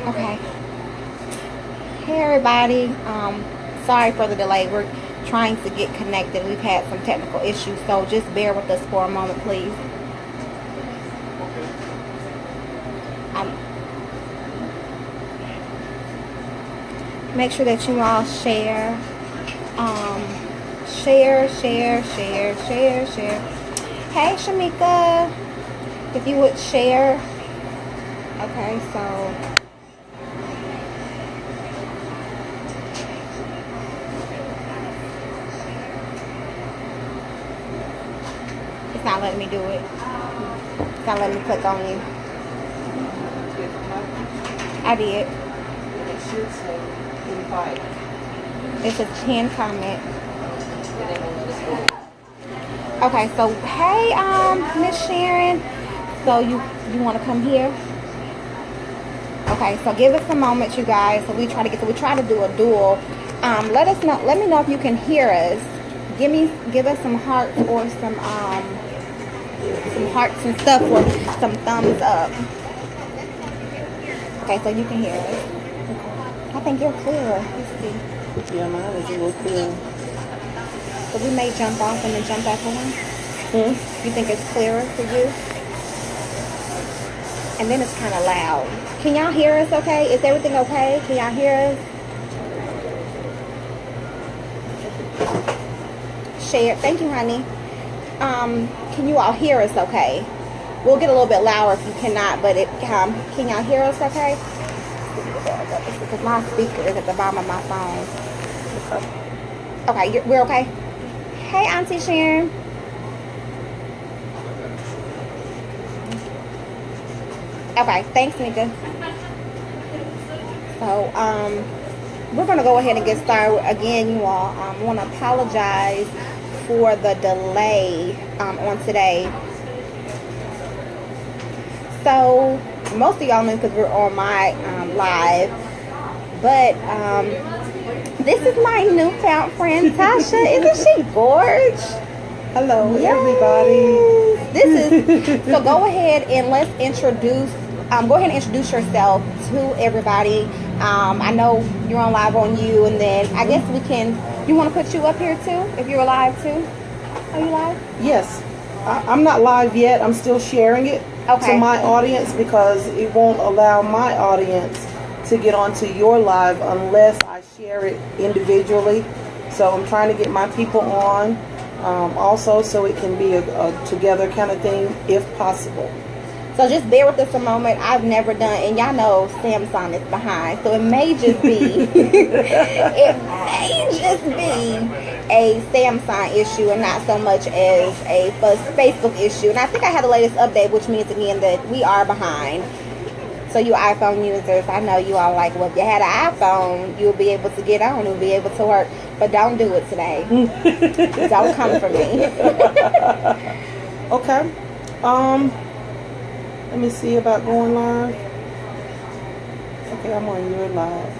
Okay. Hey everybody. Sorry for the delay. We're trying to get connected. We've had some technical issues, so just bear with us for a moment, please. Make sure that you all share. Share. Hey Shamika, if you would share. Okay, so it's not letting me do it. It's not letting me click on you. I did. It should say invite. It's a 10 comment. Okay, so hey, Miss Sharon. So you want to come here? Okay, so give us a moment, you guys. So we try to do a duel. Let me know if you can hear us. Give us some hearts or some hearts and stuff, or some thumbs up. Okay, so you can hear us. I think you're clear. Let's see. Yeah, mine is a little clear. So we may jump off and then jump back on. You think it's clearer for you? And then it's kind of loud. Can y'all hear us okay? Is everything okay? Can y'all hear us? Share. Thank you, honey. Can you all hear us okay? We'll get a little bit louder if you cannot, but can y'all hear us okay? Because my speaker is at the bottom of my phone. Okay, we're okay? Hey, Auntie Sharon. Okay, thanks, Nika. So, we're going to go ahead and get started. Again, you all, I want to apologize for the delay on today. So, most of y'all know because we're on my live. But, this is my newfound friend, Tasha. Isn't she gorgeous? Hello, everybody. This is, so go ahead and let's introduce, go ahead and introduce yourself to everybody. I know you're on live on you, and then I guess you want to put you up here too, if you're live too? Are you live? Yes. I'm not live yet. I'm still sharing it to my audience because it won't allow my audience to get onto your live unless I share it individually. So I'm trying to get my people on also so it can be a together kind of thing if possible. So just bear with us a moment. I've never done, and y'all know Samsung is behind, so it may just be a Samsung issue and not so much as a Facebook issue. And I think I had the latest update, which means again that we are behind. So you iPhone users, I know you all like, well, if you had an iPhone, you'll be able to get on, you'll be able to work, but don't do it today. Don't come for me. Okay. Let me see about going live. Okay, I'm on your live.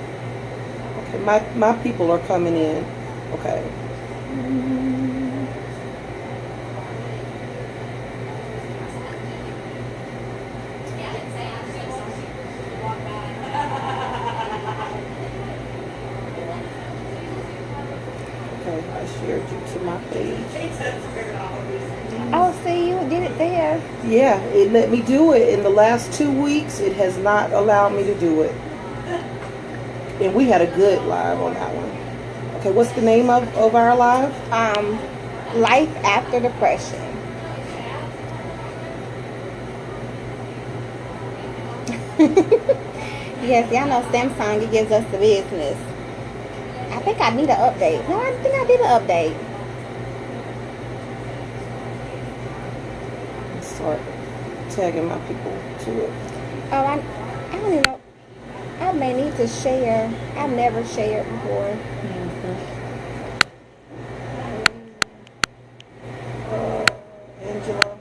Okay, my people are coming in. Okay. Okay, I shared you to my page. Oh, see, you did it there. Yeah, it let me do it. In the last 2 weeks, it has not allowed me to do it. And we had a good live on that one. Okay, what's the name of our live? Life After Depression. Yes, y'all know Samsung, it gives us the business. I think I need an update. No, I think I did an update. Start tagging my people to it. Oh, I don't even know. I may need to share. I've never shared before. Angela.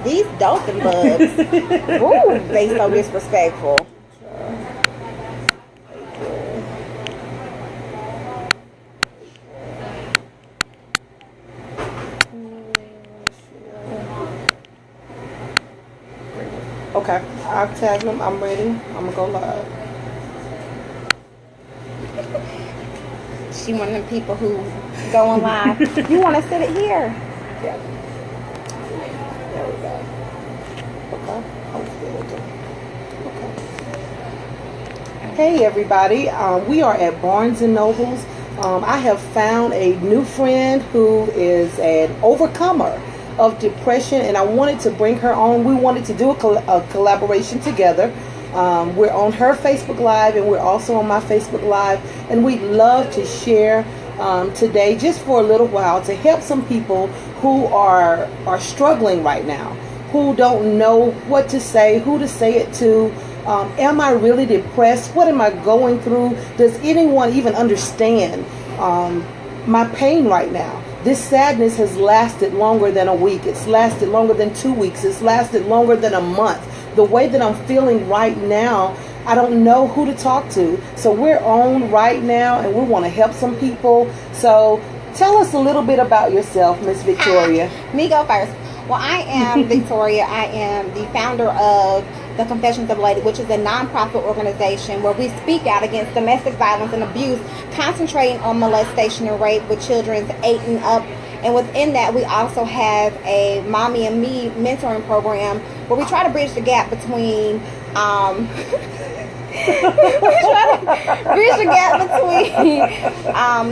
These dolphin bugs. Ooh, they so disrespectful. Okay. I've tagged them. I'm ready. I'm going to go live. She one of them people who go on live. You want to sit it here? Yeah. There we go. Okay. Okay. Hey everybody. We are at Barnes & Nobles. I have found a new friend who is an overcomer of depression, and I wanted to bring her on. We wanted to do a collaboration together. We're on her Facebook Live, and we're also on my Facebook Live, and we'd love to share today just for a little while to help some people who are struggling right now, who don't know what to say, who to say it to. Am I really depressed? What am I going through? Does anyone even understand my pain right now? This sadness has lasted longer than a week. It's lasted longer than 2 weeks. It's lasted longer than a month. The way that I'm feeling right now, I don't know who to talk to. So we're on right now, and we want to help some people. So tell us a little bit about yourself, Miss Victoria. Me go first. Well, I am Victoria. I am the founder of the Confessions of a Lady, which is a nonprofit organization where we speak out against domestic violence and abuse, concentrating on molestation and rape with children 8 and up. And within that, we also have a Mommy and Me mentoring program where we try to bridge the gap between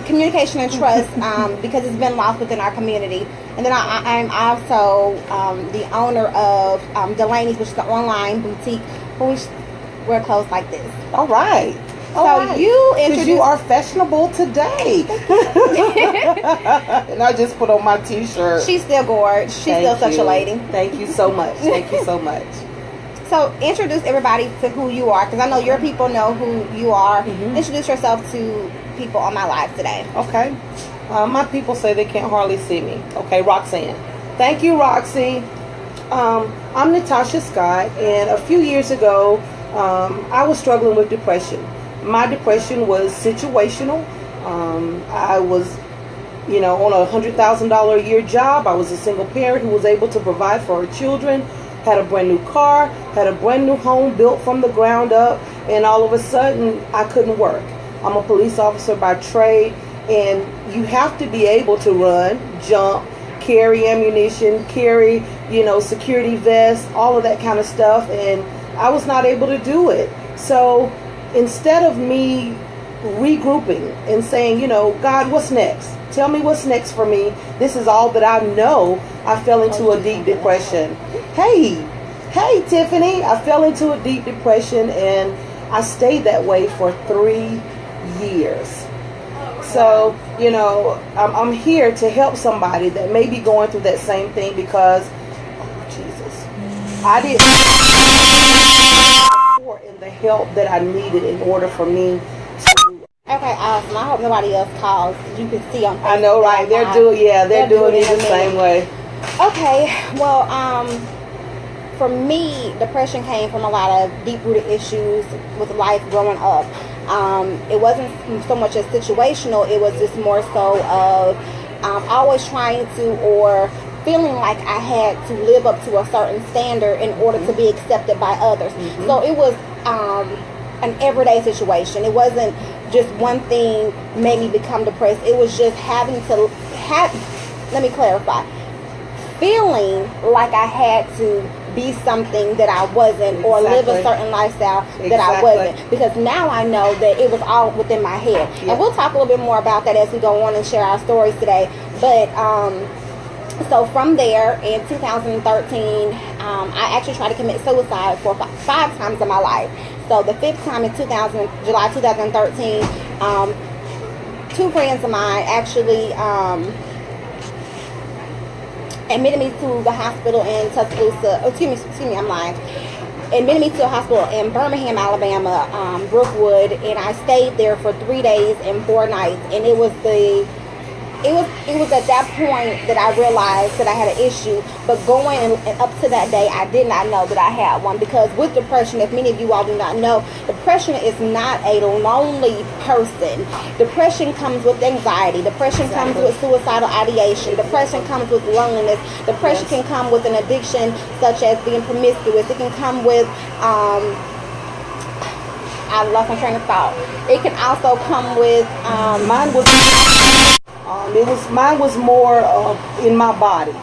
communication and trust, because it's been lost within our community. And then I'm also the owner of Delaney's, which is an online boutique. Wear clothes like this. All right. You are fashionable today. And I just put on my t-shirt. She's still gorgeous. She's still such a lady. Thank you so much. Thank you so much. So introduce everybody to who you are, because I know your people know who you are. Mm-hmm. Introduce yourself to people on my live today. Okay. My people say they can't hardly see me. Okay, Roxanne. Thank you, Roxy. I'm Natasha Scott, and a few years ago, I was struggling with depression. My depression was situational. I was, on a $100,000 a year job. I was a single parent who was able to provide for her children, had a brand new car, had a brand new home built from the ground up, and all of a sudden, I couldn't work. I'm a police officer by trade, and you have to be able to run, jump, carry ammunition, carry, security vests, all of that kind of stuff, and I was not able to do it. So instead of me regrouping and saying, God, what's next? Tell me what's next for me. This is all that I know. I fell into a deep depression. Hey, Tiffany, I fell into a deep depression, and I stayed that way for 3 years. So, I'm here to help somebody that may be going through that same thing, because, I didn't support and the help that I needed in order for me to. Okay, awesome. I hope nobody else calls. You can see on Facebook. I know, right? They're doing it the same way. Okay, well, for me, depression came from a lot of deep-rooted issues with life growing up. It wasn't so much as situational. It was just more so of always trying to, or feeling like I had to live up to a certain standard in order to be accepted by others. Mm-hmm. So it was an everyday situation. It wasn't just one thing made me become depressed. It was just let me clarify, feeling like I had to be something that I wasn't, or live a certain lifestyle that I wasn't, because now I know that it was all within my head. Yeah. And we'll talk a little bit more about that as we go on and share our stories today. But so from there, in 2013, I actually tried to commit suicide for 5 times in my life. So the 5th time in July 2013, 2 friends of mine actually admitted me to the hospital in Tuscaloosa. Excuse me, I'm lying. Admitted me to a hospital in Birmingham, Alabama, Brookwood, and I stayed there for 3 days and 4 nights. And it was the it was at that point that I realized that I had an issue. But going and up to that day, I did not know that I had one, because with depression, if many of you all do not know, depression is not a lonely person. Depression comes with anxiety. Depression comes with suicidal ideation. Depression comes with loneliness. Depression can come with an addiction such as being promiscuous. It can come with I lost my train of thought. It can also come with mine was more in my body,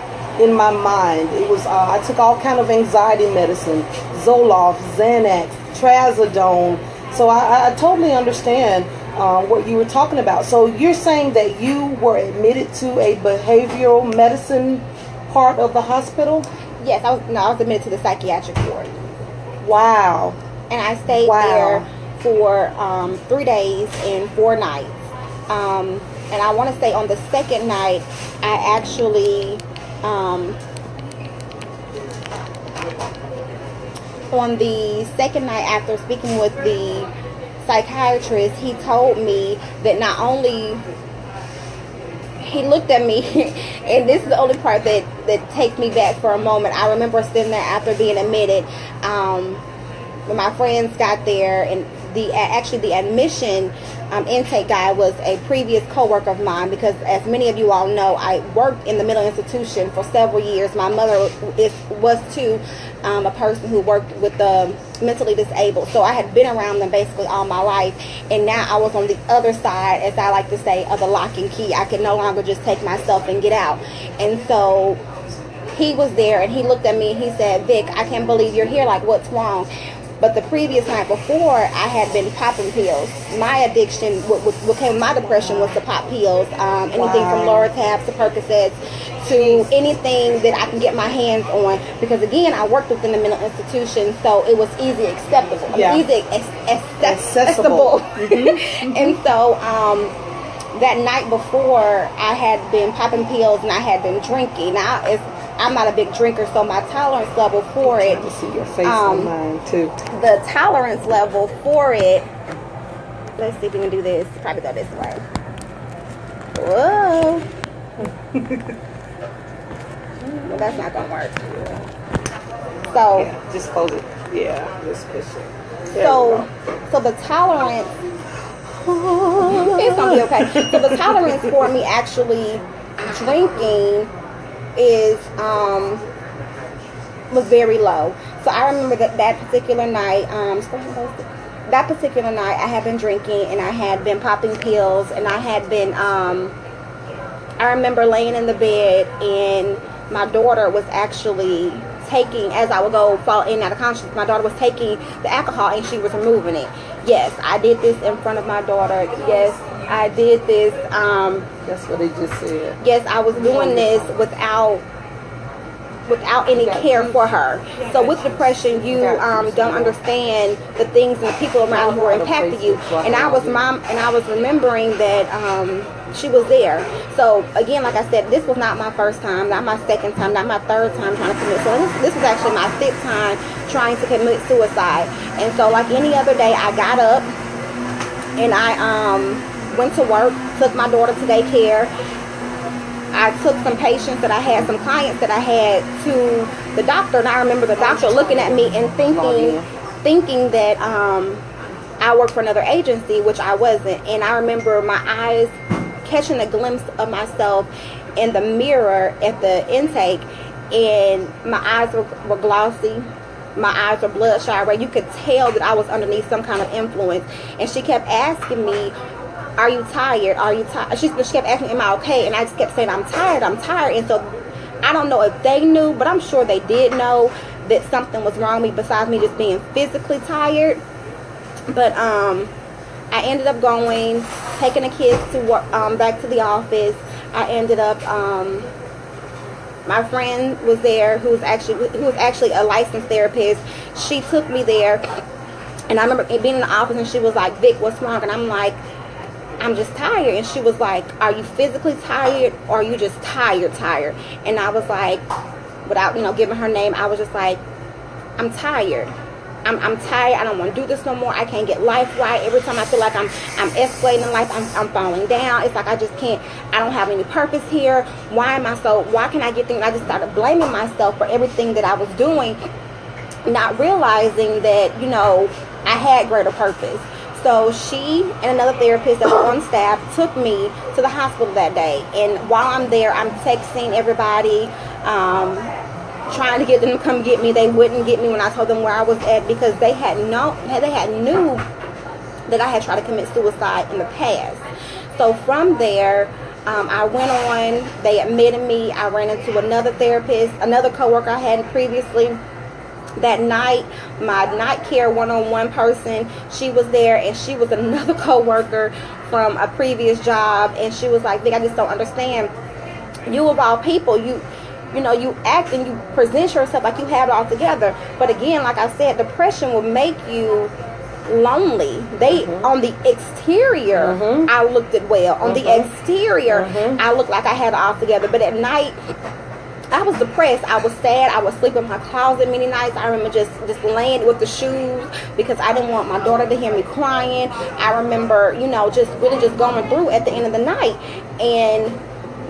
in my mind. It was I took all kind of anxiety medicine, Zoloft, Xanax, Trazodone. So I totally understand what you were talking about. So you're saying that you were admitted to a behavioral medicine part of the hospital? Yes, I was admitted to the psychiatric ward. Wow. And I stayed there for 3 days and 4 nights. And I want to say on the second night, I actually, on the second night after speaking with the psychiatrist, he told me that not only, he looked at me, and this is the only part that takes me back for a moment. I remember sitting there after being admitted, when my friends got there, and the admission intake guy was a previous co-worker of mine, because as many of you all know, I worked in the mental institution for several years. My mother was too a person who worked with the mentally disabled, so I had been around them basically all my life, and now I was on the other side, as I like to say, of the lock and key. I could no longer just take myself and get out. And so he was there, and he looked at me and he said, "Vic, I can't believe you're here, like, what's wrong?" But the previous night before, I had been popping pills. My addiction, what came with my depression, was to pop pills. Anything from Loratabs to Percocets to anything that I can get my hands on. Because again, I worked within the mental institution, so it was easy acceptable. Easy accessible. Mm-hmm. And so that night before, I had been popping pills and I had been drinking. Now, I'm not a big drinker, so my tolerance level for it. I see your face on mine too. The tolerance level for it. Let's see if we can do this. Probably go this way. Whoa. Well, that's not gonna work. So yeah, just close it. Yeah, just push it. So the tolerance. It's gonna be okay. So the tolerance for me actually drinking was very low. So I remember that particular night, I had been drinking and I had been popping pills, and I had been I remember laying in the bed, and my daughter was actually taking, as I would go fall in and out of consciousness, my daughter was taking the alcohol and she was removing it. Yes, I did this in front of my daughter. Yes, I did this. That's what they just said. Yes, I was doing this without any care for her. So with depression, you don't understand the things and the people around who are impacting you. And I was remembering that she was there. So again, like I said, this was not my first time, not my second time, not my third time trying to commit suicide. This was actually my 5th time trying to commit suicide. And so like any other day, I got up and I went to work, took my daughter to daycare. I took some patients that I had, some clients that I had, to the doctor, and I remember the doctor looking at me and thinking that I worked for another agency, which I wasn't. And I remember my eyes catching a glimpse of myself in the mirror at the intake, and my eyes were glossy. My eyes were bloodshot red. You could tell that I was underneath some kind of influence. And she kept asking me, "Are you tired? Are you tired?" She kept asking me, "Am I okay?" And I just kept saying, I'm tired. And so I don't know if they knew, but I'm sure they did know that something was wrong with me besides me just being physically tired. But I ended up going, taking the kids to work, back to the office. I ended up, my friend was there who was actually a licensed therapist. She took me there, and I remember being in the office, and she was like, "Vic, what's wrong?" And I'm like, "I'm just tired." And she was like, "Are you physically tired, or are you just tired?" And I was like, without giving her name, I was just like, "I'm tired." I'm tired. I don't want to do this no more. I can't get life right. Every time I feel like I'm escalating in life, I'm falling down. It's like I just can't. I don't have any purpose here. Why can I get things? I just started blaming myself for everything that I was doing, not realizing that, you know, I had greater purpose. So she and another therapist that was on staff took me to the hospital that day. And while I'm there, I'm texting everybody, trying to get them to come get me. They wouldn't get me when I told them where I was at, because they knew that I had tried to commit suicide in the past. So from there, I went on. They admitted me. I ran into another therapist, another coworker I had previously. That night, my night care one-on-one person, she was there, and she was another coworker from a previous job, and she was like, Vic, I just don't understand. You of all people, you know, you act and you present yourself like you have it all together, but again, like I said, depression will make you lonely. They on the exterior, I looked it well. On the exterior, I looked like I had it all together, but at night, I was depressed. I was sad. I would sleep in my closet many nights. I remember just laying with the shoes because I didn't want my daughter to hear me crying. I remember, you know, just really just going through at the end of the night. And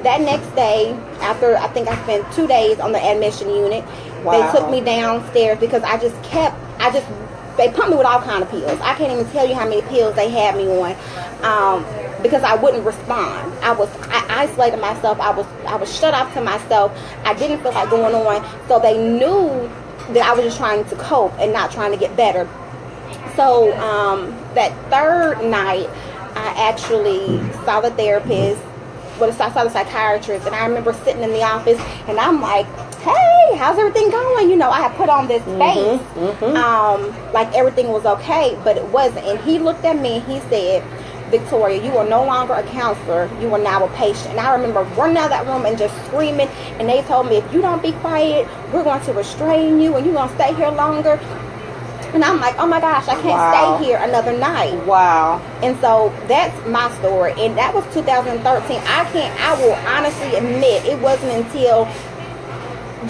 that next day, after I think I spent 2 days on the admission unit, they took me downstairs because they pumped me with all kind of pills. I can't even tell you how many pills they had me on, because I wouldn't respond. I isolated myself. I was shut off to myself. I didn't feel like going on. So they knew that I was just trying to cope and not trying to get better. So that third night, I actually saw the therapist. I saw the psychiatrist, and I remember sitting in the office, and I'm like, hey, how's everything going? You know, I had put on this face, like everything was okay, but it wasn't. And he looked at me and he said, Victoria, you are no longer a counselor, you are now a patient. And I remember running out of that room and just screaming, and they told me, if you don't be quiet, we're going to restrain you, and you're going to stay here longer. And I'm like, oh my gosh, I can't stay here another night. Wow. And so that's my story. And that was 2013. I will honestly admit, it wasn't until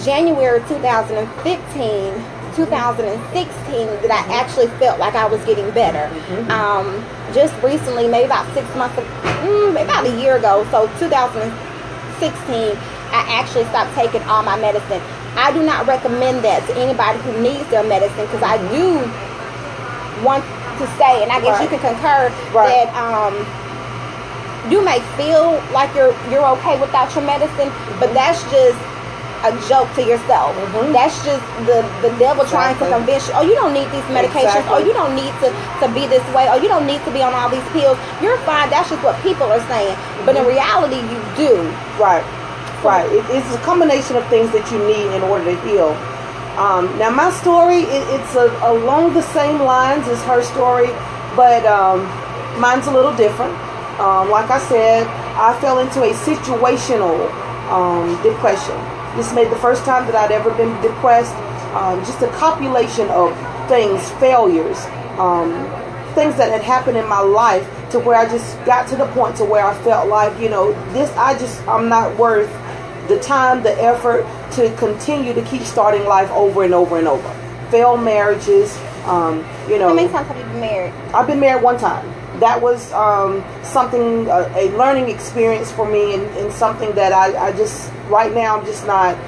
January 2015, 2016 that I actually felt like I was getting better. Just recently, maybe about 6 months, about a year ago, so 2016, I actually stopped taking all my medicine. I do not recommend that to anybody who needs their medicine, because I do want to say, and I guess you can concur, that you may feel like you're okay without your medicine, but that's just a joke to yourself. That's just the devil trying to convince you, oh, you don't need these medications, or you don't need to be this way, or you don't need to be on all these pills. You're fine. That's just what people are saying. But in reality, you do. Right. It's a combination of things that you need in order to heal. Now, my story, it's along the same lines as her story, but mine's a little different. Like I said, I fell into a situational depression. This made the first time that I'd ever been depressed. Just a copulation of things, failures, things that had happened in my life, to where I just got to the point to where I felt like, you know, I'm not worth the time, the effort to continue to keep starting life over and over and over. Failed marriages, you know. How many times have you been married? I've been married one time. That was something, a learning experience for me, and something that I just, right now, I'm just not,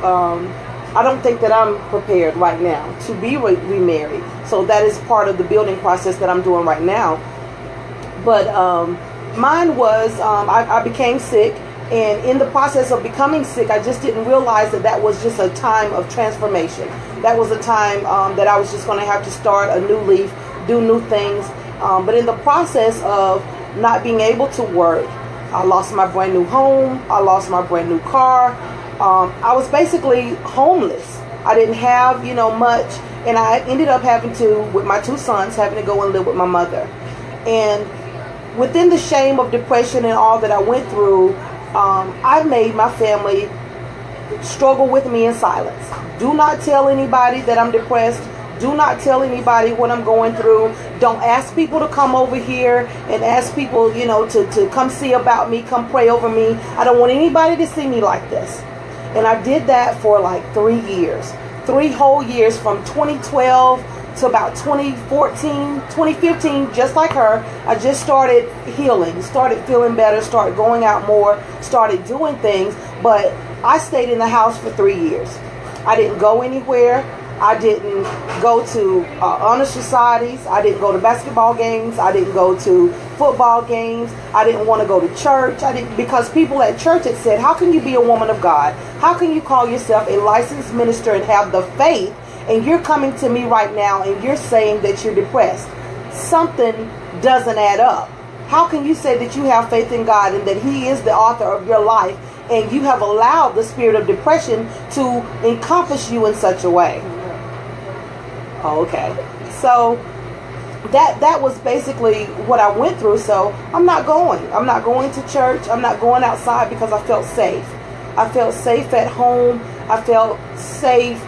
I don't think that I'm prepared right now to be remarried. So that is part of the building process that I'm doing right now. But mine was, I became sick, and in the process of becoming sick, I just didn't realize that was just a time of transformation. That was a time that I was just going to have to start a new leaf, do new things. But in the process of not being able to work, I lost my brand new home. I lost my brand new car. I was basically homeless. I didn't have, much. And I ended up having to, with my 2 sons, having to go and live with my mother. And within the shame of depression and all that I went through, I made my family struggle with me in silence. Do not tell anybody that I'm depressed. Do not tell anybody what I'm going through. Don't ask people to come over here and ask people, to come see about me, come pray over me. I don't want anybody to see me like this. And I did that for like 3 years. 3 whole years, from 2012 to about 2014, 2015, just like her, I just started healing, started feeling better, started going out more, started doing things. But I stayed in the house for 3 years. I didn't go anywhere. I didn't go to honor societies. I didn't go to basketball games. I didn't go to football games. I didn't want to go to church. Because people at church had said, how can you be a woman of God? How can you call yourself a licensed minister and have the faith, and you're coming to me right now and you're saying that you're depressed? Something doesn't add up. How can you say that you have faith in God and that He is the author of your life, and you have allowed the spirit of depression to encompass you in such a way? Okay. So that was basically what I went through. So I'm not going to church. I'm not going outside because I felt safe. I felt safe at home. I felt safe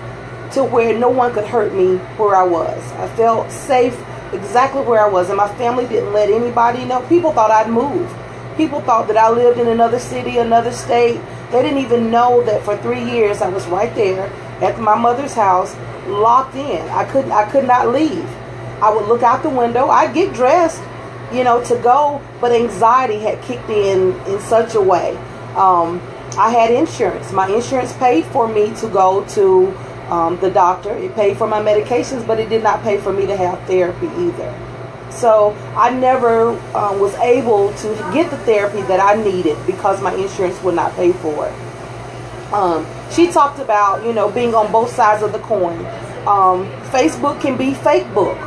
to where no one could hurt me where I was. I felt safe exactly where I was, and my family didn't let anybody know. People thought I'd moved. People thought that I lived in another city, another state. They didn't even know that for 3 years I was right there at my mother's house, locked in. I could not leave. I would look out the window. I'd get dressed, to go, but anxiety had kicked in such a way. I had insurance. My insurance paid for me to go to the doctor. It paid for my medications, but it did not pay for me to have therapy either. So I never was able to get the therapy that I needed because my insurance would not pay for it. She talked about, being on both sides of the coin. Facebook can be fake book.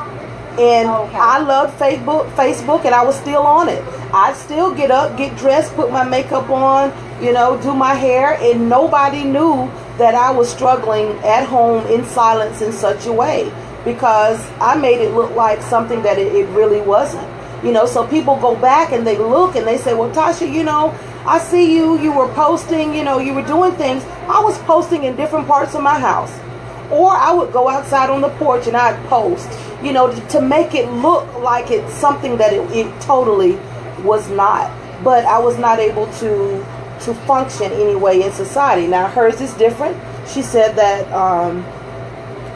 And okay. I loved Facebook, and I was still on it. I'd still get up, get dressed, put my makeup on, do my hair, and nobody knew that I was struggling at home in silence in such a way, because I made it look like something that it really wasn't. So people go back and they look and they say, well, Tasha, I see you were posting, you were doing things. I was posting in different parts of my house. Or I would go outside on the porch and I'd post, to make it look like it's something that it totally was not. But I was not able to function anyway in society. Now hers is different. She said that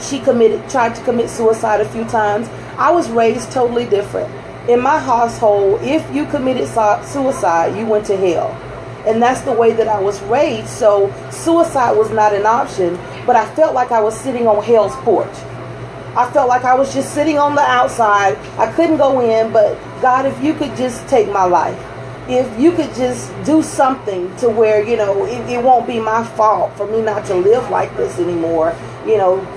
she tried to commit suicide a few times. I was raised totally different. In my household, if you committed suicide, you went to hell. And that's the way that I was raised. So suicide was not an option, but I felt like I was sitting on hell's porch. I felt like I was just sitting on the outside. I couldn't go in, but God, if you could just take my life. If you could just do something to where, it won't be my fault for me not to live like this anymore.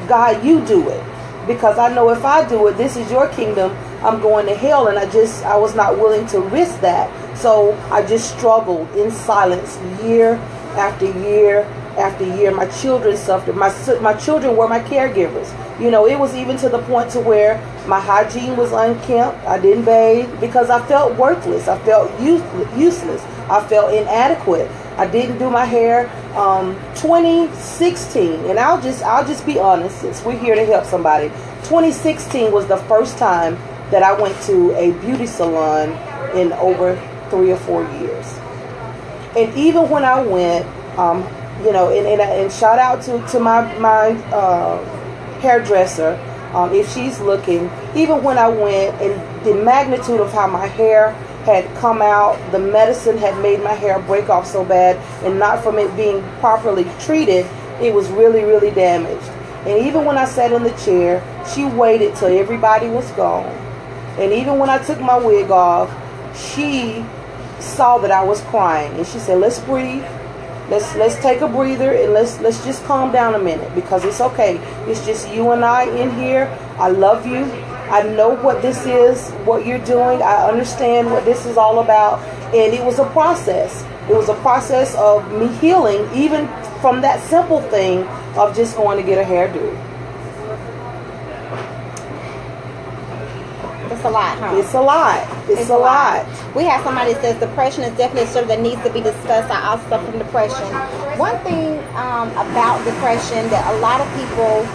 God, you do it. Because I know if I do it, this is your kingdom. I'm going to hell, and I was not willing to risk that. So I just struggled in silence year after year after year. My children suffered. My children were my caregivers. It was even to the point to where my hygiene was unkempt. I didn't bathe because I felt worthless. I felt useless. I felt inadequate. I didn't do my hair. 2016, and I'll just be honest, since we're here to help somebody. 2016 was the first time that I went to a beauty salon in over 3 or 4 years. And even when I went, and shout out to my hairdresser, if she's looking. Even when I went, and the magnitude of how my hair had come out, the medicine had made my hair break off so bad, and not from it being properly treated, it was really, really damaged. And even when I sat in the chair, she waited till everybody was gone. And even when I took my wig off, she saw that I was crying, and she said, let's breathe. Let's take a breather, and let's just calm down a minute, because it's okay. It's just you and I in here. I love you. I know what this is, what you're doing. I understand what this is all about. And it was a process. It was a process of me healing, even from that simple thing of just going to get a hairdo. It's a lot, huh? It's a lot. It's a lot. We have somebody that says depression is definitely something that needs to be discussed. I also suffer from depression. One thing about depression that a lot of people,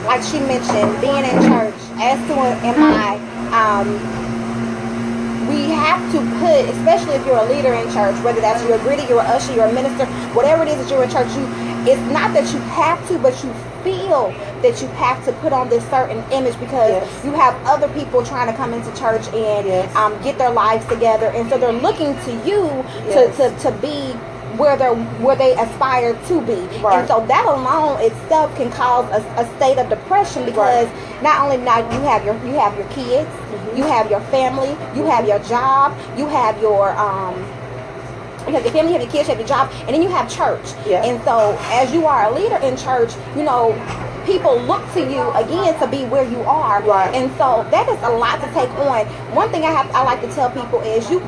like she mentioned, being in church, as to am I, we have to put, especially if you're a leader in church, whether you're a greeter, you're an usher, you're a minister, whatever it is that you're in church, it's not that you have to, but you feel that you have to put on this certain image because you have other people trying to come into church and get their lives together, and so they're looking to you to be where they aspire to be. And so that alone itself can cause a state of depression because not only now you have your kids, you have your family, you have your job, you have your you have your family, you have your kids, you have your job, and then you have church. And so as you are a leader in church, you know, people look to you again to be where you are. And so that is a lot to take on. One thing I like to tell people is you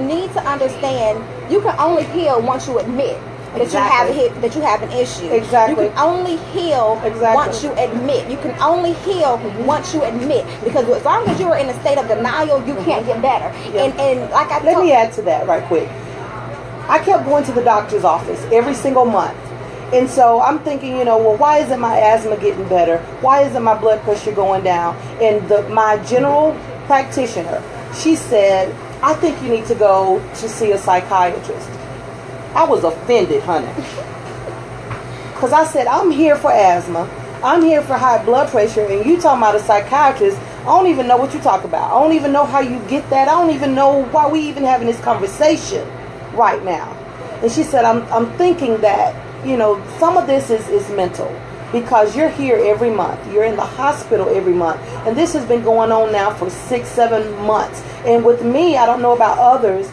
need to understand you can only heal once you admit that you have an issue. You can only heal once you admit. You can only heal once you admit, because as long as you are in a state of denial, you can't get better. And like let me add to that right quick. I kept going to the doctor's office every single month. And so I'm thinking, you know, well, why isn't my asthma getting better? Why isn't my blood pressure going down? And my general practitioner, she said, I think you need to go to see a psychiatrist. I was offended, honey. Because I said, I'm here for asthma. I'm here for high blood pressure. And you talking about a psychiatrist. I don't even know what you talk about. I don't even know how you get that. I don't even know why we even having this conversation right now. And she said, I'm thinking that, you know, some of this is mental, because you're here every month. You're in the hospital every month. And this has been going on now for 6-7 months. And with me, I don't know about others,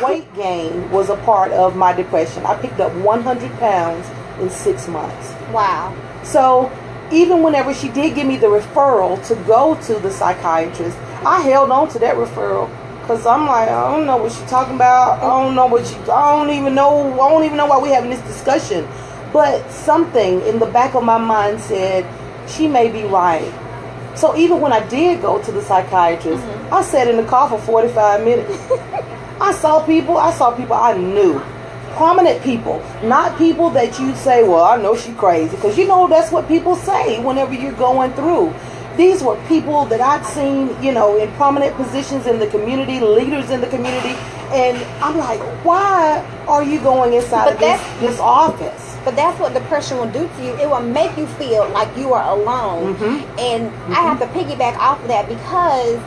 weight gain was a part of my depression. I picked up 100 pounds in 6 months. Wow. So even whenever she did give me the referral to go to the psychiatrist, I held on to that referral. Because I'm like, I don't know what she's talking about. I don't even know why we're having this discussion. But something in the back of my mind said, she may be right. So even when I did go to the psychiatrist, I sat in the car for 45 minutes. I saw people I knew. Prominent people. Not people that you say, well, I know she crazy. Because you know that's what people say whenever you're going through. These were people that I'd seen, you know, in prominent positions in the community, leaders in the community. And I'm like, why are you going inside of this office? But that's what depression will do to you. It will make you feel like you are alone. And I have to piggyback off of that because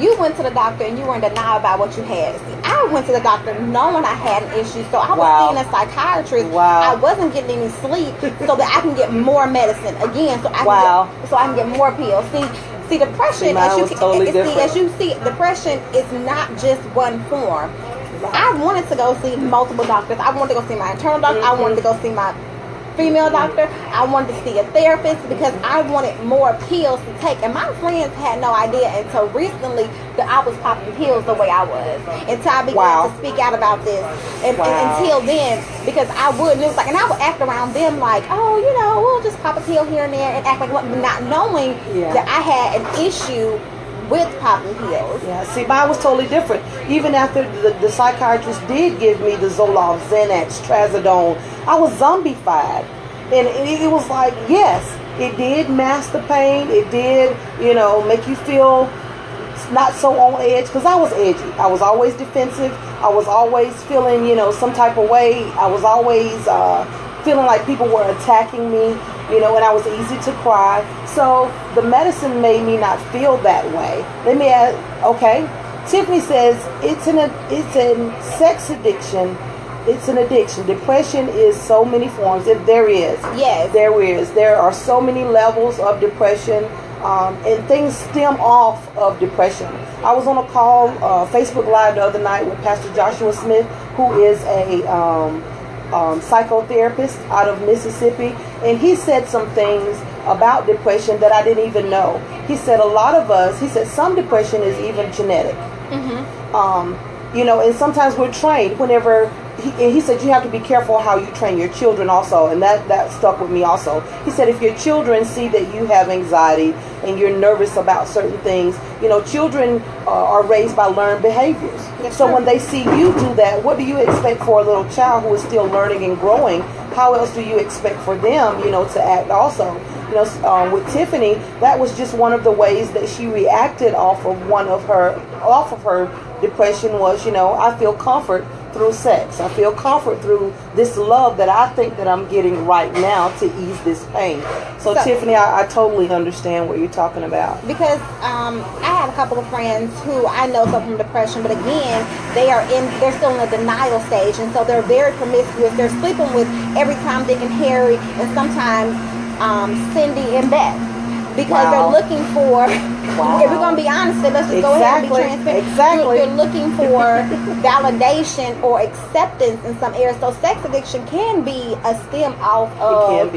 you went to the doctor and you were in denial about what you had. See, I went to the doctor knowing I had an issue, so I was seeing a psychiatrist. I wasn't getting any sleep so that I can get more medicine again, so I can get more pills. See, depression, as you see, depression is not just one form. I wanted to go see multiple doctors. I wanted to go see my internal doctor. I wanted to go see my female doctor. I wanted to see a therapist because I wanted more pills to take. And my friends had no idea until recently that I was popping pills the way I was. Until I began to speak out about this. And until then, because I would, and it was like, and I would act around them like, oh, you know, we'll just pop a pill here and there and act like what, not knowing that I had an issue with popping pills. Yeah, see, mine was totally different. Even after the psychiatrist did give me the Zoloft, Xanax, Trazodone, I was zombified. And it was like, yes, it did mask the pain. It did, you know, make you feel not so on edge, because I was edgy. I was always defensive. I was always feeling, you know, some type of way. I was always feeling like people were attacking me, you know, and I was easy to cry. So the medicine made me not feel that way. Let me add, okay, Tiffany says it's a sex addiction. It's an addiction. Depression is so many forms. There is. Yes. There is. There are so many levels of depression, and things stem off of depression. I was on a call, Facebook Live the other night with Pastor Joshua Smith, who is a psychotherapist out of Mississippi, and he said some things about depression that I didn't even know. He said a lot of us, he said some depression is even genetic. You know, and sometimes we're trained whenever, he said you have to be careful how you train your children also, and that stuck with me also. He said if your children see that you have anxiety and you're nervous about certain things, you know, children are raised by learned behaviors. So when they see you do that, what do you expect for a little child who is still learning and growing? How else do you expect for them, you know, to act also? You know, with Tiffany, that was just one of the ways that she reacted off of her depression was, you know, I feel comfort through sex. I feel comfort through this love that I think that I'm getting right now to ease this pain. So Tiffany, I totally understand what you're talking about. Because I have a couple of friends who I know suffer from depression, but again, they're still in the denial stage, and so they're very promiscuous. They're sleeping with every Tom, Dick, and Harry, and sometimes Cindy and Beth. Because they're looking for, if we're going to be honest, let's just go ahead and be transparent. Exactly. You're looking for validation or acceptance in some areas. So sex addiction can be a stem off of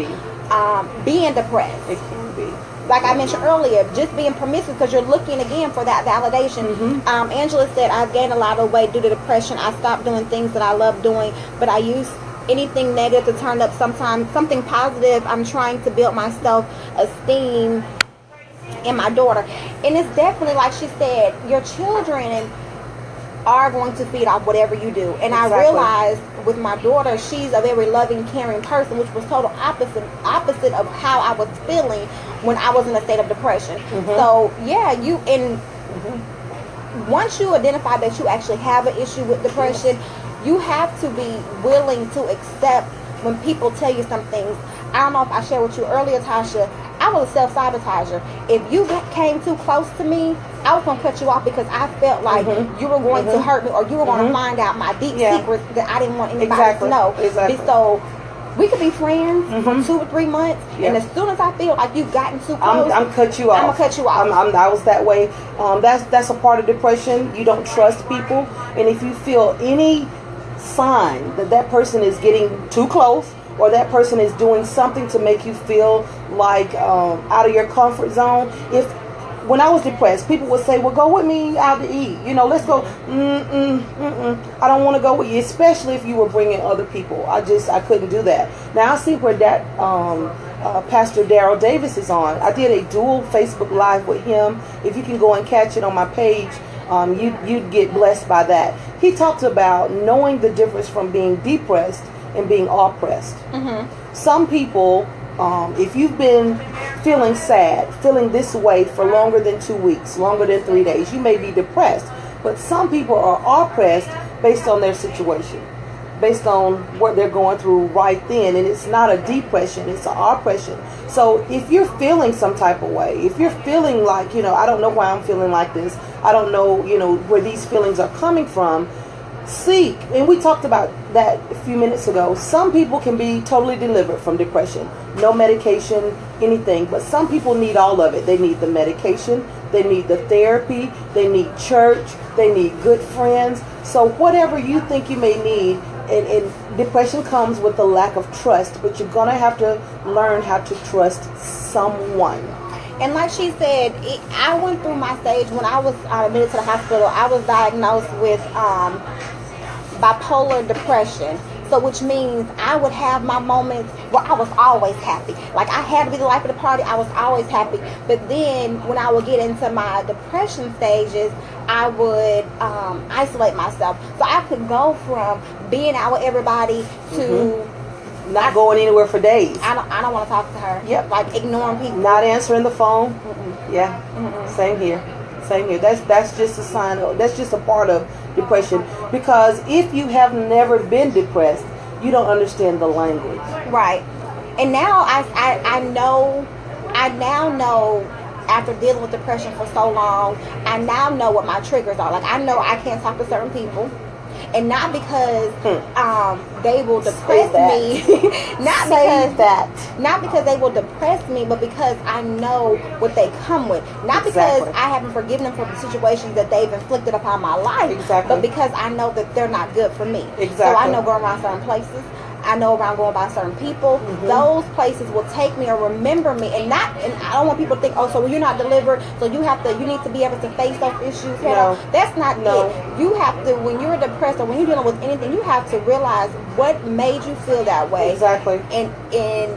being depressed. It can be. Like I mentioned earlier, just being promiscuous because you're looking again for that validation. Mm-hmm. Angela said, I've gained a lot of weight due to depression. I stopped doing things that I love doing, but I use anything negative to turn up sometimes something positive. I'm trying to build my self-esteem in my daughter. And it's definitely, like she said, your children are going to feed off whatever you do. And I realized with my daughter, she's a very loving, caring person, which was total opposite of how I was feeling when I was in a state of depression. So yeah, once you identify that you actually have an issue with depression, you have to be willing to accept when people tell you some things. I don't know if I shared with you earlier, Tasha, I was a self-sabotager. If you came too close to me, I was going to cut you off because I felt like you were going to hurt me, or you were going to find out my deep secrets that I didn't want anybody to know. So we could be friends for 2 or 3 months, and as soon as I feel like you've gotten too close, I'm cut you off. I'm gonna cut you off. I was that way. That's a part of depression. You don't trust people, and if you feel any sign that person is getting too close, or that person is doing something to make you feel like out of your comfort zone. When I was depressed, people would say, well, go with me out to eat. Let's go. I don't want to go with you, especially if you were bringing other people. I couldn't do that. Now I see where that Pastor Daryl Davis is on. I did a dual Facebook Live with him. If you can go and catch it on my page, you'd get blessed by that. He talked about knowing the difference from being depressed and being oppressed. Some people, if you've been feeling sad, feeling this way for longer than 2 weeks, longer than 3 days, you may be depressed. But some people are oppressed based on their situation, based on what they're going through right then. And it's not a depression, it's an oppression. So if you're feeling some type of way, if you're feeling like, I don't know why I'm feeling like this, I don't know, where these feelings are coming from, seek. And we talked about that a few minutes ago. Some people can be totally delivered from depression, no medication, anything, but some people need all of it. They need the medication, they need the therapy, they need church, they need good friends. So whatever you think you may need, and depression comes with a lack of trust, but you're gonna have to learn how to trust someone. And like she said, I went through my stage when I was admitted to the hospital. I was diagnosed with bipolar depression. So which means I would have my moments where I was always happy. Like I had to be the life of the party. I was always happy. But then when I would get into my depression stages, I would isolate myself. So I could go from being out with everybody to not going anywhere for days. I don't want to talk to her. Yep. Like ignoring people. Not answering the phone. Yeah. Same here. That's just a sign of, that's just a part of depression. Because if you have never been depressed, you don't understand the language. Right. And now I now know, after dealing with depression for so long, I now know what my triggers are. Like I know I can't talk to certain people. And not because they will depress me, not because they will depress me, but because I know what they come with. Not because I haven't forgiven them for the situations that they've inflicted upon my life, but because I know that they're not good for me. So I know going around certain places, I know around going by certain people, those places will take me or remember me, and I don't want people to think, oh, so you're not delivered, so you need to be able to face those issues. No, that's not it. You have to, when you're depressed or when you're dealing with anything, you have to realize what made you feel that way. And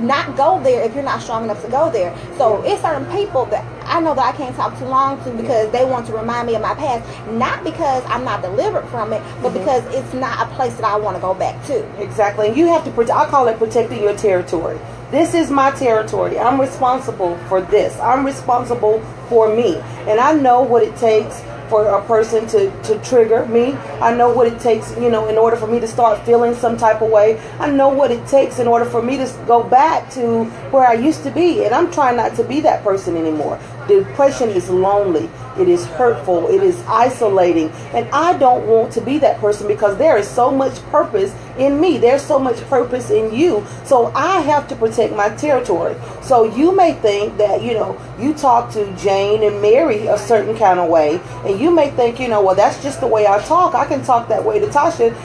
not go there if you're not strong enough to go there. So it's certain people that I know that I can't talk too long to because they want to remind me of my past, not because I'm not delivered from it, but because it's not a place that I want to go back to. Exactly. And you have to I call it protecting your territory. This is my territory. I'm responsible for this. I'm responsible for me. And I know what it takes for a person to trigger me. I know what it takes, in order for me to start feeling some type of way. I know what it takes in order for me to go back to where I used to be. And I'm trying not to be that person anymore. Depression is lonely. It is hurtful. It is isolating. And I don't want to be that person, because there is so much purpose in me. There's so much purpose in you. So I have to protect my territory. So you may think that, you talk to Jane and Mary a certain kind of way. And you may think, well, that's just the way I talk. I can talk that way to Tasha.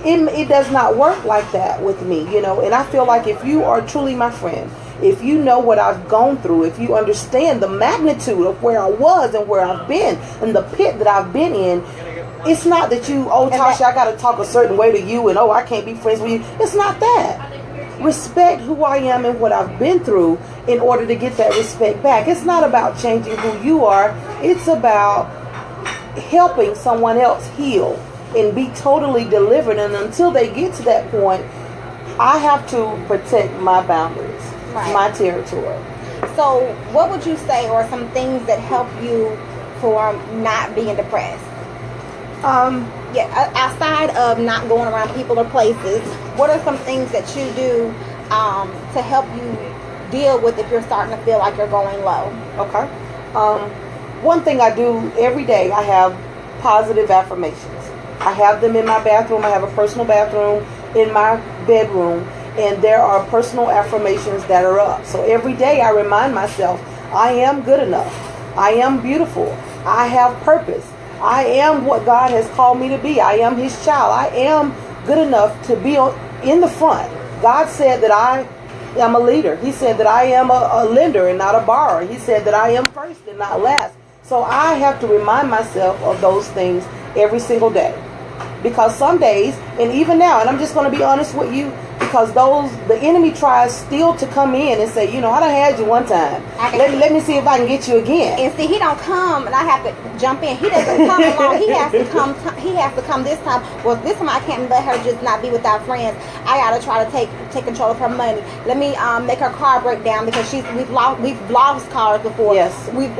It does not work like that with me, And I feel like if you are truly my friend, if you know what I've gone through, if you understand the magnitude of where I was and where I've been and the pit that I've been in, it's not that Tasha, I got to talk a certain way to you and, I can't be friends with you. It's not that. Respect who I am and what I've been through in order to get that respect back. It's not about changing who you are. It's about helping someone else heal and be totally delivered. And until they get to that point, I have to protect my boundaries, my territory. So what would you say are some things that help you for not being depressed? Outside of not going around people or places, what are some things that you do to help you deal with if you're starting to feel like you're going low? Okay. One thing I do every day, I have positive affirmations. I have them in my bathroom. I have a personal bathroom in my bedroom, and there are personal affirmations that are up. So every day I remind myself, I am good enough. I am beautiful. I have purpose. I am what God has called me to be. I am His child. I am good enough to be in the front. God said that I am a leader. He said that I am a lender and not a borrower. He said that I am first and not last. So I have to remind myself of those things every single day. Because some days, and even now, and I'm just going to be honest with you, because the enemy tries still to come in and say, I done had you one time. Let me see if I can get you again. And see, he don't come, and I have to jump in. He doesn't come along. He has to come. He has to come this time. Well, this time I can't let her just not be with our friends. I gotta try to take control of her money. Let me make her car break down, because we've lost cars before. Yes.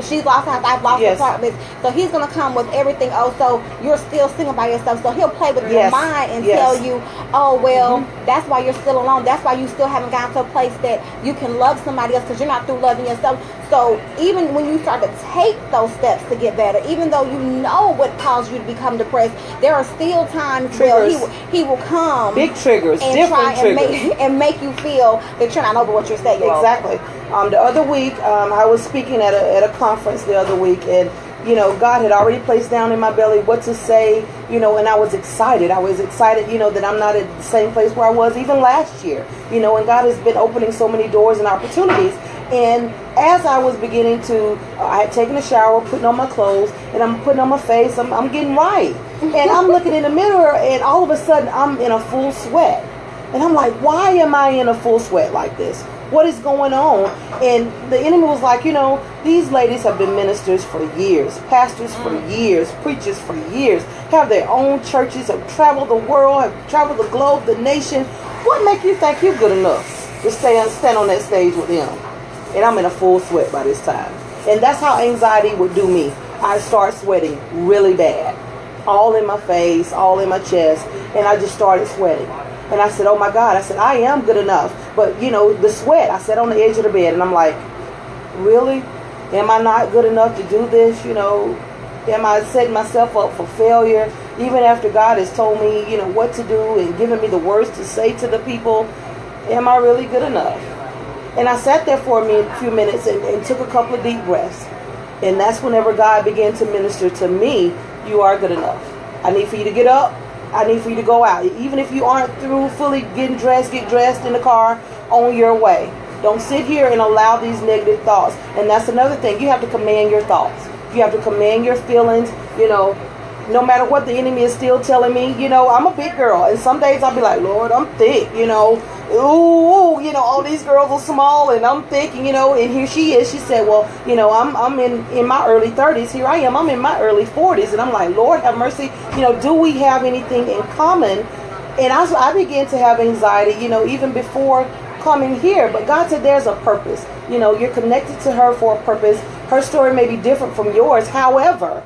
She's lost house. I've lost apartments. So he's gonna come with everything. Oh, so you're still single by yourself. So he'll play with your mind and tell you, oh well, that's why you're still alone. That's why you still haven't gotten to a place that you can love somebody else, because you're not through loving yourself. So even when you start to take those steps to get better, even though you know what caused you to become depressed, there are still times where he will come, big triggers, and different triggers, and make you feel that you're not over what you're saying. Exactly. The other week, I was speaking at a conference the other week, and God had already placed down in my belly what to say, and I was excited. I was excited, that I'm not at the same place where I was even last year, and God has been opening so many doors and opportunities. And as I was beginning to, I had taken a shower, putting on my clothes, and I'm putting on my face, I'm getting right. And I'm looking in the mirror, and all of a sudden I'm in a full sweat. And I'm like, why am I in a full sweat like this? What is going on? And the enemy was like, these ladies have been ministers for years, pastors for years, preachers for years, have their own churches, have traveled the world, have traveled the globe, the nation. What make you think you're good enough to stand on that stage with them? And I'm in a full sweat by this time. And that's how anxiety would do me. I start sweating really bad, all in my face, all in my chest, and I just started sweating. And I said, oh my God, I said, I am good enough. But, the sweat, I sat on the edge of the bed, and I'm like, really? Am I not good enough to do this? Am I setting myself up for failure? Even after God has told me, what to do and given me the words to say to the people, am I really good enough? And I sat there for a few minutes and took a couple of deep breaths. And that's whenever God began to minister to me, you are good enough. I need for you to get up. I need for you to go out. Even if you aren't through fully get dressed in the car, on your way. Don't sit here and allow these negative thoughts. And that's another thing. You have to command your thoughts. You have to command your feelings. No matter what the enemy is still telling me, I'm a big girl. And some days I'll be like, Lord, I'm thick, all these girls are small and I'm thick, and here she is. She said, well, I'm in my early 30s. Here I am. I'm in my early 40s. And I'm like, Lord, have mercy. Do we have anything in common? And I began to have anxiety, even before coming here. But God said there's a purpose. You're connected to her for a purpose. Her story may be different from yours. However,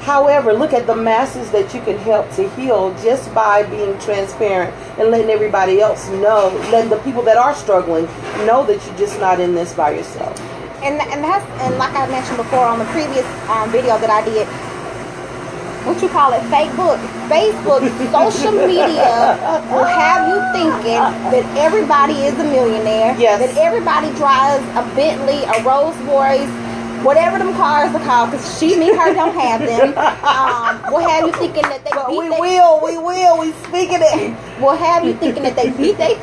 However, look at the masses that you can help to heal just by being transparent and letting everybody else know, letting the people that are struggling know that you're just not in this by yourself. And like I mentioned before on the previous video that I did, what you call it, Facebook, social media will have you thinking that everybody is a millionaire, yes, that everybody drives a Bentley, a Rolls Royce, whatever them cars are called, because me, her don't have them. Will have you thinking that they but beat we speaking it. Will have you thinking that they beat they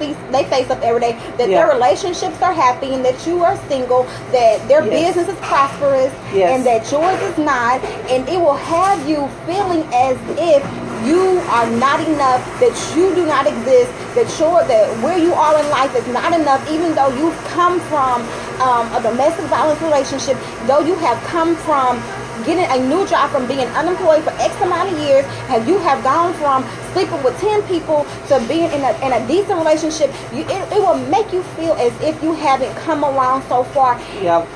face up every day, that their relationships are happy, and that you are single, that their business is prosperous, and that yours is not, and it will have you feeling as if you are not enough, that you do not exist, that where you are in life is not enough, even though you've come from a domestic violence relationship, though you have come from getting a new job, from being unemployed for X amount of years, you have gone from sleeping with 10 people to being in a decent relationship. It will make you feel as if you haven't come along so far. Yep.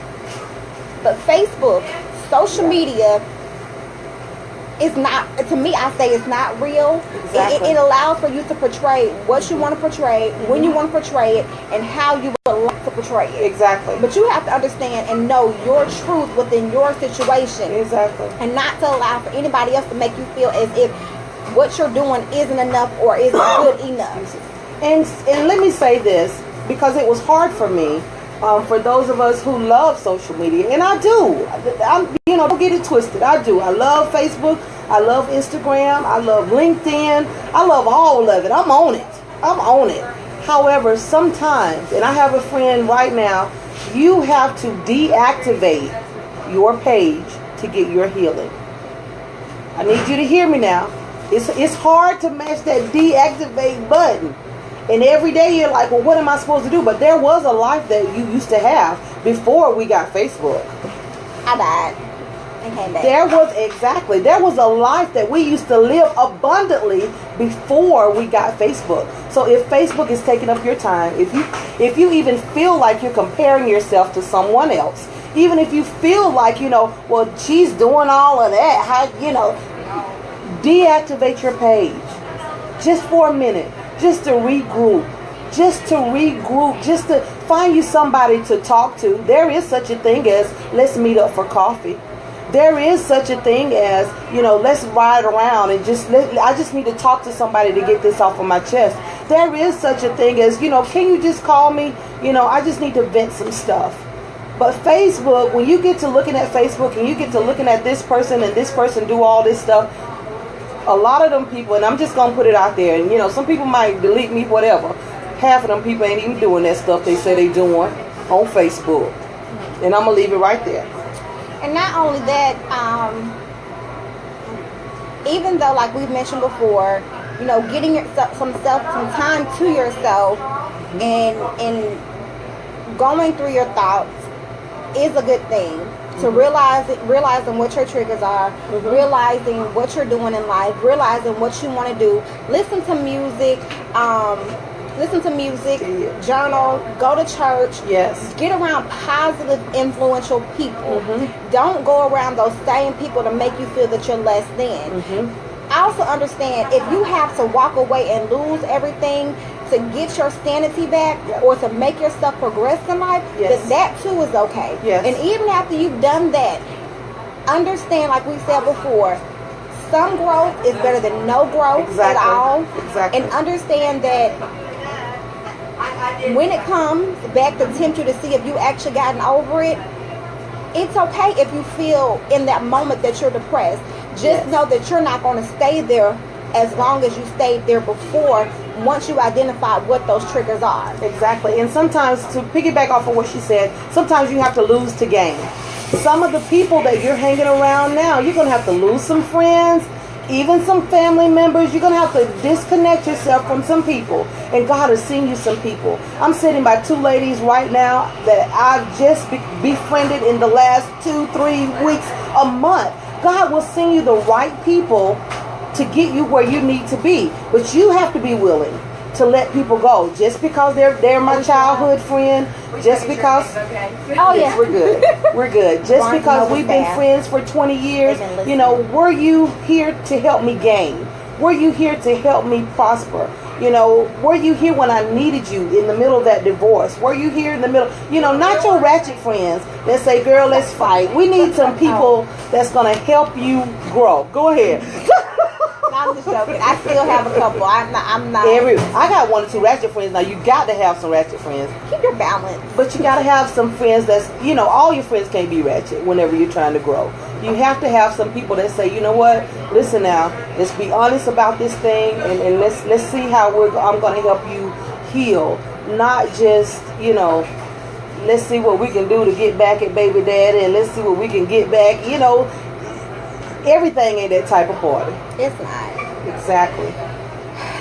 But Facebook, social media, it's not, to me, I say it's not real. Exactly. It allows for you to portray what you want to portray, when you want to portray it, and how you would like to portray it. Exactly. But you have to understand and know your truth within your situation. Exactly. And not to allow for anybody else to make you feel as if what you're doing isn't enough or isn't good enough. And let me say this, because it was hard for me. For those of us who love social media, and I do, don't get it twisted. I do. I love Facebook. I love Instagram. I love LinkedIn. I love all of it. I'm on it. However, sometimes, and I have a friend right now, you have to deactivate your page to get your healing. I need you to hear me now. It's hard to match that deactivate button. And every day you're like, well, what am I supposed to do? But there was a life that you used to have before we got Facebook. I died and came back. There was a life that we used to live abundantly before we got Facebook. So if Facebook is taking up your time, if you even feel like you're comparing yourself to someone else, even if you feel like, well, she's doing all of that, deactivate your page just for a minute. Just to regroup, just to find you somebody to talk to. There is such a thing as let's meet up for coffee. There is such a thing as, let's ride around and I just need to talk to somebody to get this off of my chest. There is such a thing as, can you just call me? I just need to vent some stuff. But Facebook, when you get to looking at Facebook and you get to looking at this person and this person do all this stuff, a lot of them people, and I'm just going to put it out there, and some people might delete me, whatever. Half of them people ain't even doing that stuff they say they doing on Facebook. And I'm going to leave it right there. And not only that, even though, like we've mentioned before, getting some time to yourself and going through your thoughts is a good thing. To realizing what your triggers are, realizing what you're doing in life, realizing what you want to do. Listen to music, journal, go to church. Yes. Get around positive, influential people. Don't go around those same people to make you feel that you're less than. I also understand if you have to walk away and lose everything to get your sanity back, or to make yourself progress in life, that too is okay. Yes. And even after you've done that, understand, like we said before, some growth is better than no growth at all. Exactly. And understand that when it comes back to tempt you to see if you actually gotten over it, it's okay if you feel in that moment that you're depressed. Just know that you're not going to stay there as long as you stayed there before, once you identify what those triggers are. Exactly. And sometimes, to piggyback off of what she said, sometimes you have to lose to gain. Some of the people that you're hanging around now, you're going to have to lose some friends, even some family members. You're going to have to disconnect yourself from some people. And God has seen you some people. I'm sitting by two ladies right now that I've just befriended in the last 2-3 weeks, a month. God will send you the right people to get you where you need to be. But you have to be willing to let people go just because they're my childhood friend, just because we're good just because we've been friends for 20 years. You know, were you here to help me gain? Were you here to help me prosper? You know, were you here when I needed you in the middle of that divorce? Were you here in the middle? You know, not your ratchet friends that say, girl, let's fight. We need some people that's going to help you grow. Go ahead. I'm just joking. I still have a couple. I'm not. I got 1 or 2 ratchet friends. Now, you got to have some ratchet friends. Keep your balance. But you got to have some friends that's, you know, all your friends can't be ratchet whenever you're trying to grow. You have to have some people that say, you know what, listen now, let's be honest about this thing, and let's see how I'm going to help you heal. Not just, you know, let's see what we can do to get back at baby daddy, and let's see what we can get back. You know, everything ain't that type of party. It's not. Exactly.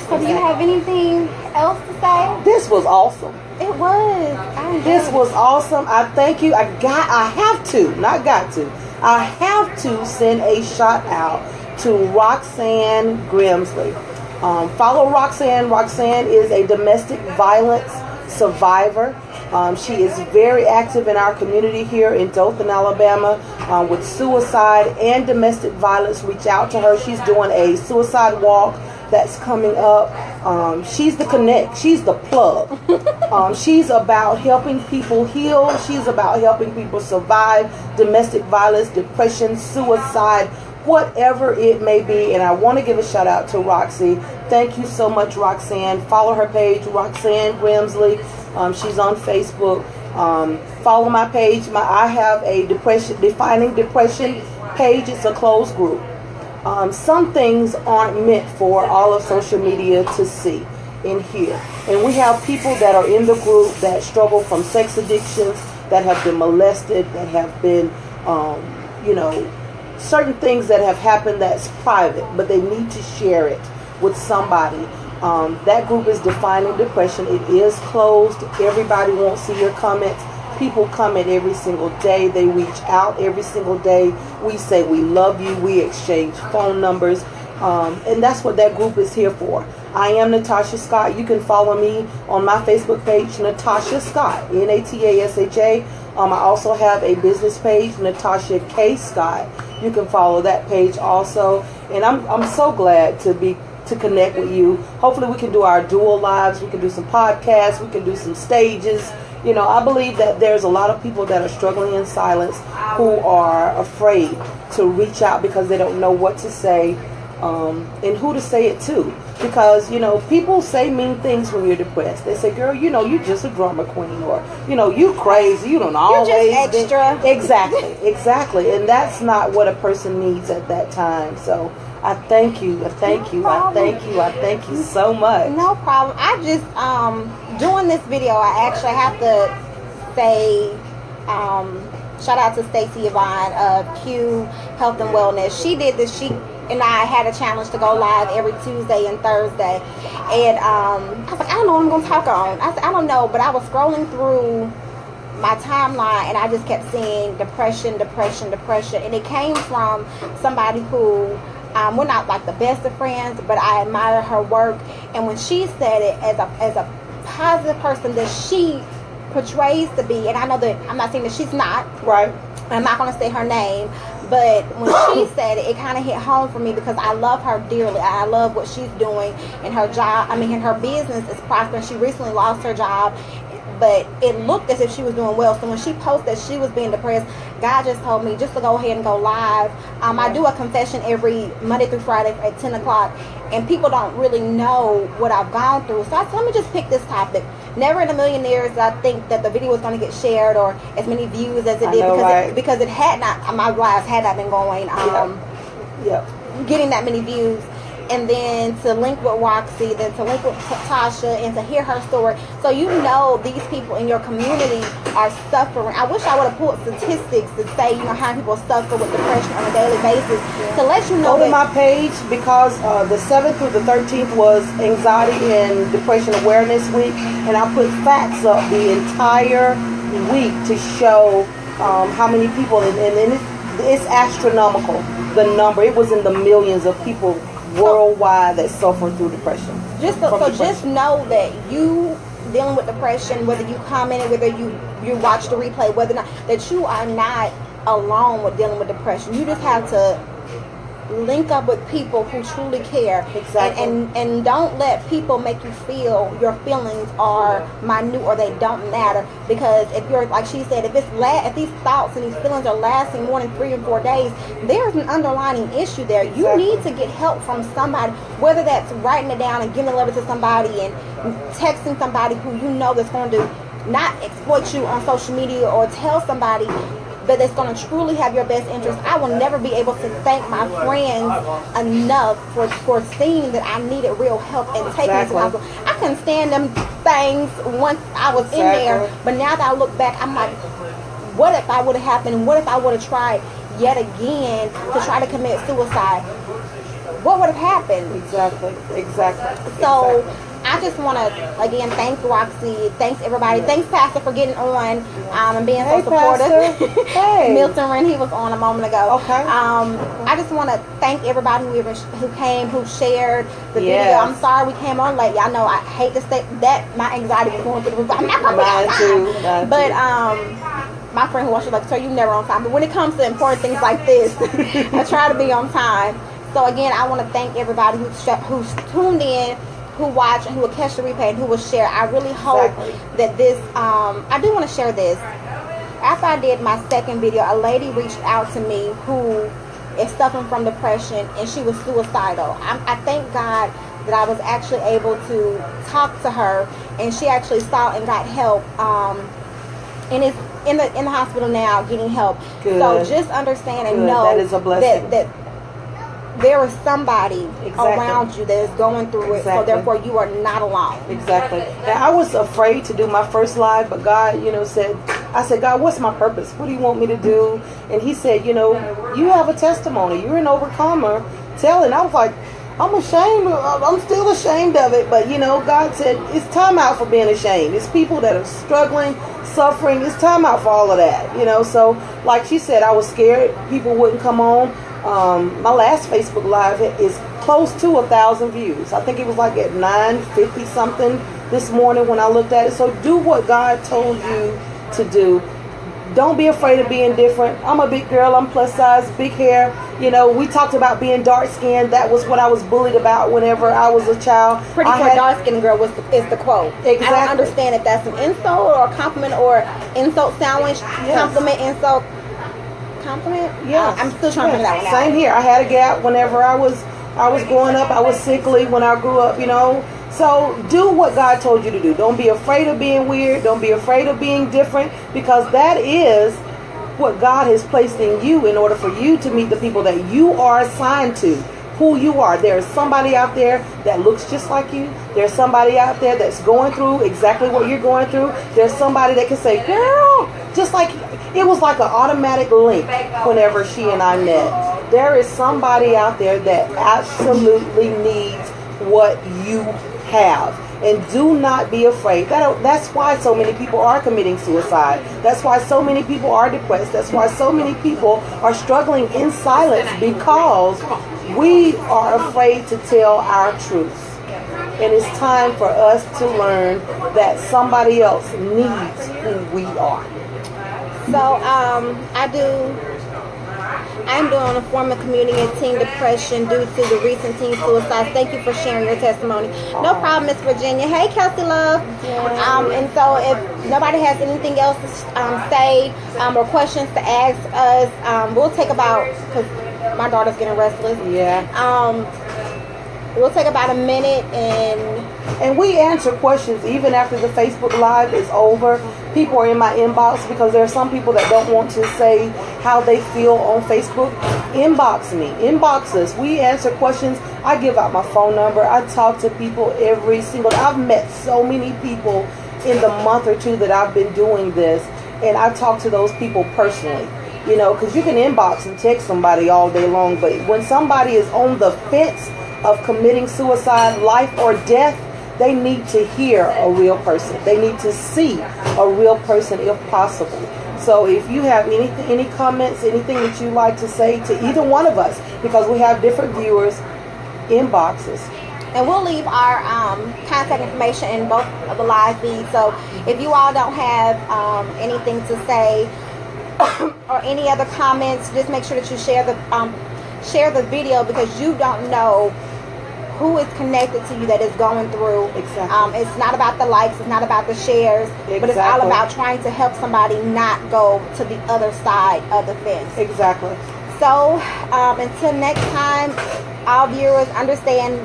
So do you have anything else to say? This was awesome. It was. This was awesome. I thank you. I have to send a shout out to Roxanne Grimsley. Follow Roxanne. Roxanne is a domestic violence survivor. She is very active in our community here in Dothan, Alabama, with suicide and domestic violence. Reach out to her. She's doing a suicide walk that's coming up. She's the connect. She's the plug. She's about helping people heal. She's about helping people survive domestic violence, depression, suicide, whatever it may be. And I want to give a shout out to Roxy. Thank you so much, Roxanne. Follow her page, Roxanne Grimsley. She's on Facebook. Follow my page. I have a defining depression page. It's a closed group. Some things aren't meant for all of social media to see and hear. And we have people that are in the group that struggle from sex addictions, that have been molested, that have been, certain things that have happened that's private, but they need to share it with somebody. That group is Defining Depression. It is closed. Everybody won't see your comments. People comment every single day. They reach out every single day. We say we love you. We exchange phone numbers. And that's what that group is here for. I am Natasha Scott. You can follow me on my Facebook page, Natasha Scott, Natasha. I also have a business page, Natasha K. Scott. You can follow that page also. And I'm so glad to connect with you. Hopefully we can do our dual lives. We can do some podcasts. We can do some stages. You know, I believe that there's a lot of people that are struggling in silence who are afraid to reach out because they don't know what to say and who to say it to. Because, you know, people say mean things when you're depressed. They say, girl, you know, you just a drama queen, or, you know, you crazy. You don't always. You're just extra. Exactly. And that's not what a person needs at that time. So I thank you. I thank you so much. No problem. I just, doing this video, I actually have to say, shout out to Stacey Yvonne of Q Health and Wellness. She did this. She and I had a challenge to go live every Tuesday and Thursday. And I was like, I don't know what I'm going to talk on. I said, I don't know. But I was scrolling through my timeline and I just kept seeing depression. And it came from somebody who, we're not like the best of friends, but I admire her work. And when she said it as a positive person that she portrays to be, and I know that I'm not saying that she's not. Right. I'm not going to say her name, but when she said it, it kind of hit home for me because I love her dearly. I love what she's doing in her job. I mean, in her business is prospering. She recently lost her job, but it looked as if she was doing well. So when she posted that she was being depressed, God just told me just to go ahead and go live. I do a confession every Monday through Friday at 10 o'clock, and people don't really know what I've gone through. So I said, let me just pick this topic. Never in a million years did I think that the video was going to get shared or as many views as it did, because it had not, my lives had not been going, getting that many views. And then to link with Roxy, then to link with Tasha, and to hear her story. So you know these people in your community are suffering. I wish I would have pulled statistics to say, you know, how many people suffer with depression on a daily basis. To let you know. Go to my page because the 7th through the 13th was Anxiety and Depression Awareness Week. And I put facts up the entire week to show how many people, and it's astronomical, the number. It was in the millions of people worldwide that suffer through depression. Just know that you dealing with depression, whether you commented, whether you watch the replay, whether or not, that you are not alone with dealing with depression. You just have to link up with people who truly care. Exactly. And don't let people make you feel your feelings are minute or they don't matter, because if you're, like she said, if these thoughts and these feelings are lasting more than 3 and 4 days, there's an underlying issue there. You need to get help from somebody, whether that's writing it down and giving a letter to somebody and texting somebody who you know that's going to not exploit you on social media, or tell somebody that it's going to truly have your best interest. I will never be able to thank my friends enough for seeing that I needed real help and taking me to the hospital. I couldn't stand them things once I was in there, but now that I look back, I'm like, what if I would have happened? What if I would have tried yet again to try to commit suicide? What would have happened? Exactly. So I just want to, again, thank Roxy. Thanks, everybody. Thanks, Pastor, for getting on and being so supportive. Hey. Milton Wren, he was on a moment ago. Okay. I just want to thank everybody who came, who shared the video. I'm sorry we came on late. Y'all know I hate to say that. My anxiety was going through the roof. I'm not going to be on time. But my friend who watched, like, so you never on time. But when it comes to important things like this, I try to be on time. So, again, I want to thank everybody who's tuned in, who watched, and who will catch the replay, and who will share. I really hope that this, I do want to share this. After I did my second video, a lady reached out to me who is suffering from depression, and she was suicidal. I thank God that I was actually able to talk to her, and she actually saw and got help, and is in the hospital now getting help. Good. So just understand and know that is a blessing. that there is somebody around you that is going through it, so therefore you are not alone. Exactly. And I was afraid to do my first live, but God, said, I said, God, what's my purpose? What do you want me to do? And he said, you have a testimony. You're an overcomer. Tell it. And I was like, I'm ashamed. I'm still ashamed of it. But, God said, it's time out for being ashamed. It's people that are struggling, suffering. It's time out for all of that. So like she said, I was scared people wouldn't come on. My last Facebook Live is close to 1,000 views. I think it was like at 950 something this morning when I looked at it. So do what God told you to do. Don't be afraid of being different. I'm a big girl. I'm plus size, big hair. We talked about being dark skinned. That was what I was bullied about whenever I was a child. Pretty for a dark skinned girl is the quote. Exactly. I don't understand if that's an insult or a compliment or insult sandwich. Yes. Compliment, insult. Compliment? Yeah, I'm still trying to figure that one out. Same here. I had a gap whenever I was growing up. I was sickly when I grew up, So do what God told you to do. Don't be afraid of being weird. Don't be afraid of being different, because that is what God has placed in you in order for you to meet the people that you are assigned to. Who you are. There's somebody out there that looks just like you. There's somebody out there that's going through exactly what you're going through. There's somebody that can say, girl, just like, it was like an automatic link whenever she and I met. There is somebody out there that absolutely needs what you have. And do not be afraid. That's why so many people are committing suicide. That's why so many people are depressed. That's why so many people are struggling in silence, because we are afraid to tell our truths. And it's time for us to learn that somebody else needs who we are. So I'm doing a form of community in teen depression due to the recent teen suicides. Thank you for sharing your testimony. No problem, Miss Virginia. Hey, Kelsey Love. And so if nobody has anything else to say or questions to ask us, we'll take about, because my daughter's getting restless. Yeah. We'll take about a minute and we answer questions even after the Facebook Live is over. People are in my inbox because there are some people that don't want to say how they feel on Facebook. Inbox me. Inbox us. We answer questions. I give out my phone number. I talk to people every single day. I've met so many people in the month or two that I've been doing this, and I talk to those people personally. Because you can inbox and text somebody all day long, but when somebody is on the fence of committing suicide, life or death, they need to hear a real person. They need to see a real person if possible. So if you have any comments, anything that you'd like to say to either one of us, because we have different viewers, inboxes. And we'll leave our contact information in both of the live feeds. So if you all don't have anything to say or any other comments, just make sure that you share the video, because you don't know who is connected to you that is going through. Exactly. It's not about the likes, it's not about the shares, but it's all about trying to help somebody not go to the other side of the fence. Exactly. So until next time, our viewers, understand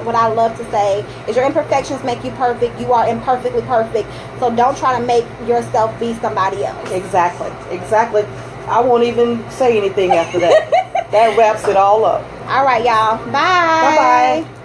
what I love to say is your imperfections make you perfect. You are imperfectly perfect. So don't try to make yourself be somebody else. Exactly. I won't even say anything after that. That wraps it all up. All right, y'all. Bye. Bye-bye.